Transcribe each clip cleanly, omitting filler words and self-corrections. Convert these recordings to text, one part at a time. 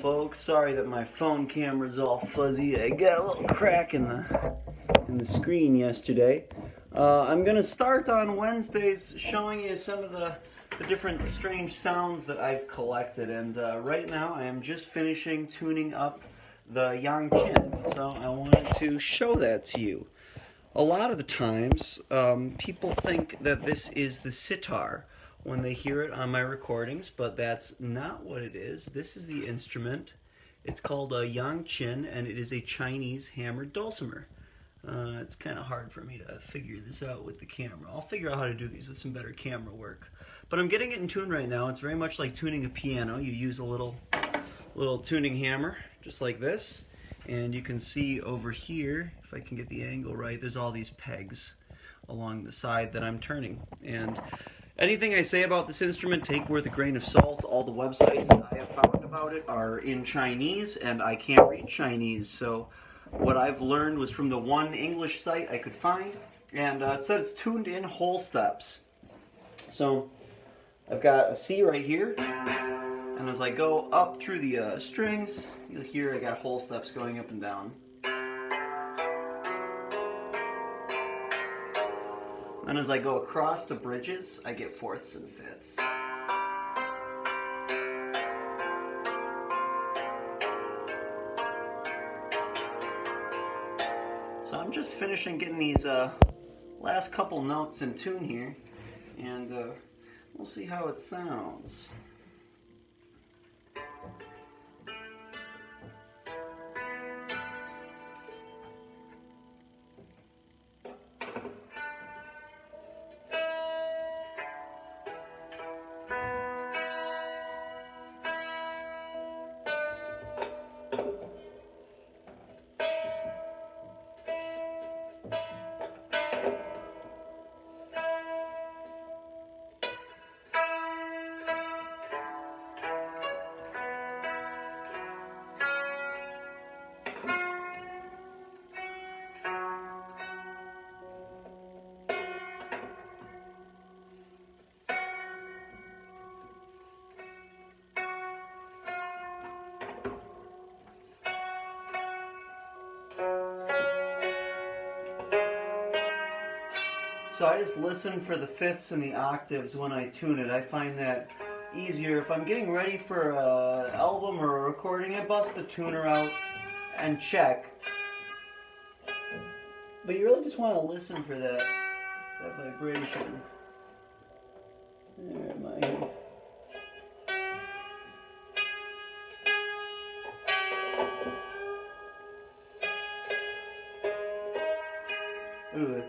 folks. Sorry that my phone camera's all fuzzy. I got a little crack in the screen yesterday. I'm gonna start on Wednesdays showing you some of the different strange sounds that I've collected, and right now I am just finishing tuning up the Yangqin, so I wanted to show that to you. A lot of the times, people think that this is the sitar when they hear it on my recordings, but that's not what it is. This is the instrument. It's called a Yangqin, and it is a Chinese hammered dulcimer. It's kind of hard for me to figure this out with the camera. I'll figure out how to do these with some better camera work. But I'm getting it in tune right now. It's very much like tuning a piano. You use a little tuning hammer, just like this. And you can see over here, if I can get the angle right, there's all these pegs along the side that I'm turning. And anything I say about this instrument, take with a grain of salt. All the websites that I have found about it are in Chinese, and I can't read Chinese. So what I've learned was from the one English site I could find, and it said it's tuned in whole steps. So I've got a C right here, and as I go up through the strings, you'll hear I got whole steps going up and down. Then as I go across the bridges, I get fourths and fifths. So I'm just finishing getting these last couple notes in tune here, and we'll see how it sounds. So I just listen for the fifths and the octaves when I tune it. I find that easier. If I'm getting ready for an album or a recording, I bust the tuner out and check. But you really just want to listen for that vibration. There, my... Ooh.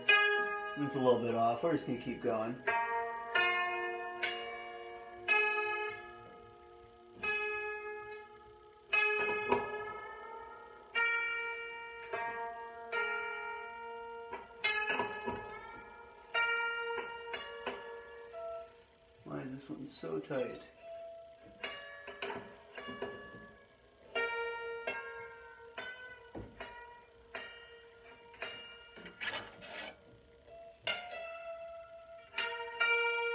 It's a little bit off. We're just going to keep going. Why is this one so tight?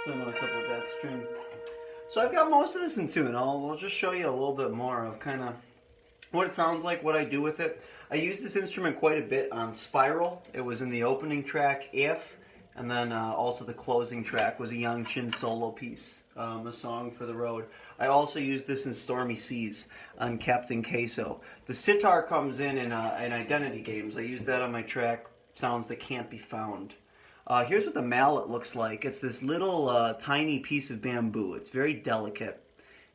Don't know what's up with that string. So I've got most of this in tune. I'll just show you a little bit more of kind of what it sounds like, what I do with it. I use this instrument quite a bit on Spiral. It was in the opening track, If, and then also the closing track was a Yangqin solo piece, a song for the road. I also use this in Stormy Seas on Captain Queso. The sitar comes in identity games. I use that on my track, Sounds That Can't Be Found. Here's what the mallet looks like. It's this little tiny piece of bamboo. It's very delicate.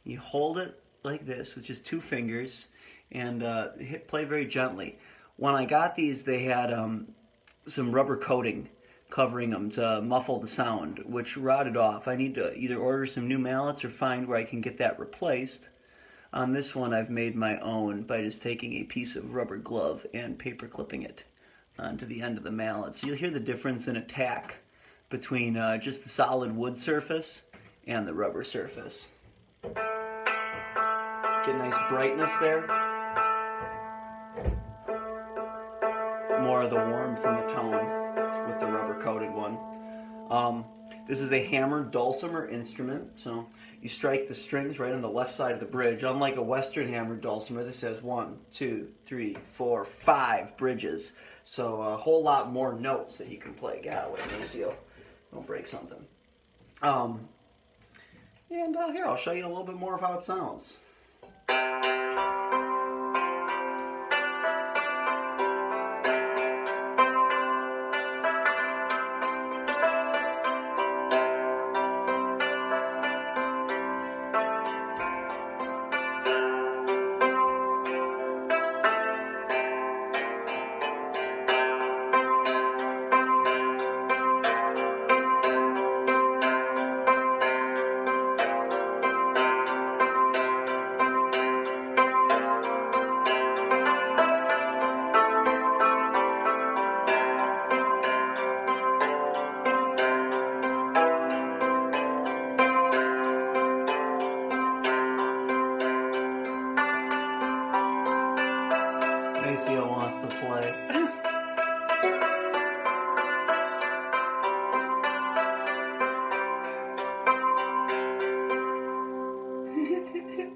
You hold it like this with just two fingers and play very gently. When I got these, they had some rubber coating covering them to muffle the sound, which rotted off. I need to either order some new mallets or find where I can get that replaced. On this one, I've made my own by just taking a piece of rubber glove and paper clipping it onto the end of the mallet. So you'll hear the difference in attack between just the solid wood surface and the rubber surface. Get nice brightness there. More of the warmth in the tone with the rubber coated one. This is a hammered dulcimer instrument, so you strike the strings right on the left side of the bridge. Unlike a Western hammered dulcimer, this has 1, 2, 3, 4, 5 bridges. So a whole lot more notes that you can play. God, wait, Maceo, don't break something. Here, I'll show you a little bit more of how it sounds. Maceo wants to play.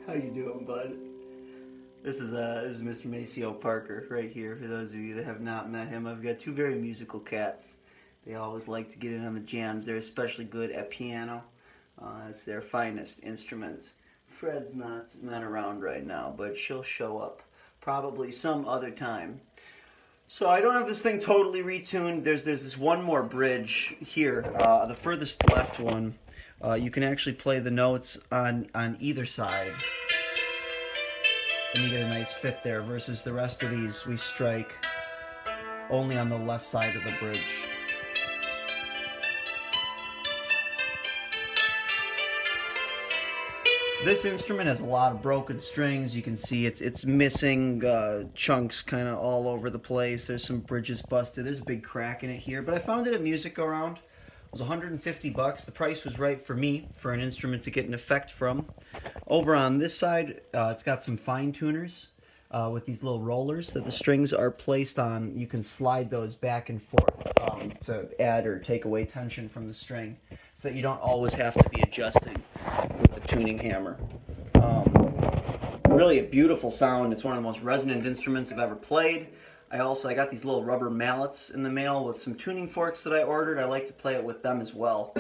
How you doing, bud? This is Mr. Maceo Parker right here. For those of you that have not met him, I've got two very musical cats. They always like to get in on the jams. They're especially good at piano. It's their finest instrument. Fred's not around right now, but she'll show up probably some other time. So I don't have this thing totally retuned. There's this one more bridge here, the furthest left one. You can actually play the notes on either side, and you get a nice fit there, versus the rest of these we strike only on the left side of the bridge. This instrument has a lot of broken strings. You can see it's missing chunks kind of all over the place. There's some bridges busted. There's a big crack in it here. But I found it at Music Go Round. It was 150 bucks. The price was right for me for an instrument to get an effect from. Over on this side, it's got some fine tuners with these little rollers that the strings are placed on. You can slide those back and forth to add or take away tension from the string, so that you don't always have to be adjusting with the tuning hammer. Really a beautiful sound. It's one of the most resonant instruments I've ever played. I got these little rubber mallets in the mail with some tuning forks that I ordered. I like to play it with them as well.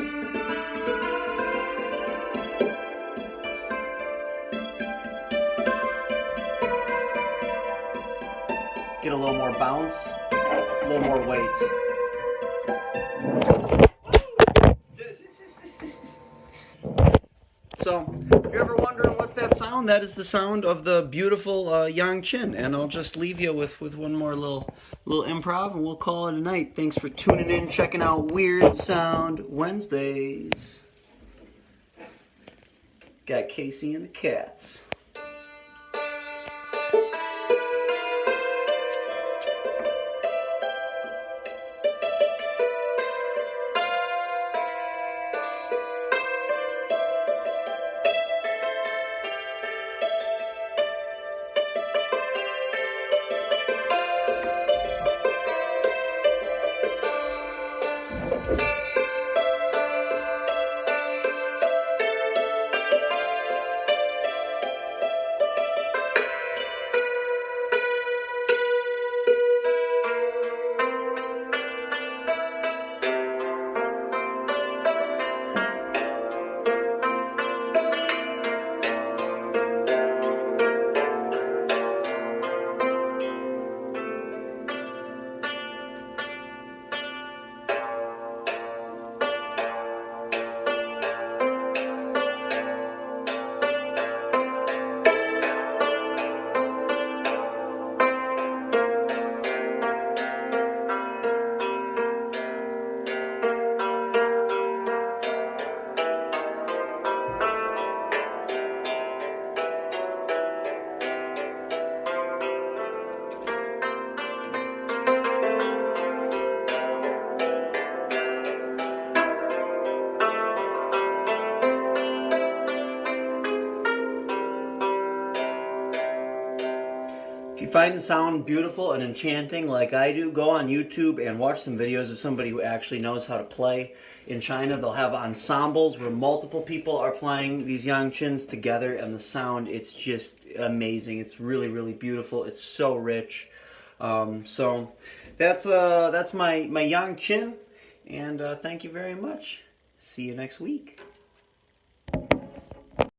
Get a little more bounce, a little more weight. So, if you're ever wondering what's that sound, that is the sound of the beautiful Yangqin. And I'll just leave you with one more little improv, and we'll call it a night. Thanks for tuning in, checking out Weird Sound Wednesdays. Got Casey and the cats. you find the sound beautiful and enchanting like I do, go on YouTube and watch some videos of somebody who actually knows how to play. In China, they'll have ensembles where multiple people are playing these Yangqins together, and the sound, it's just amazing. It's really, really beautiful. It's so rich. So that's my Yangqin, and thank you very much. See you next week.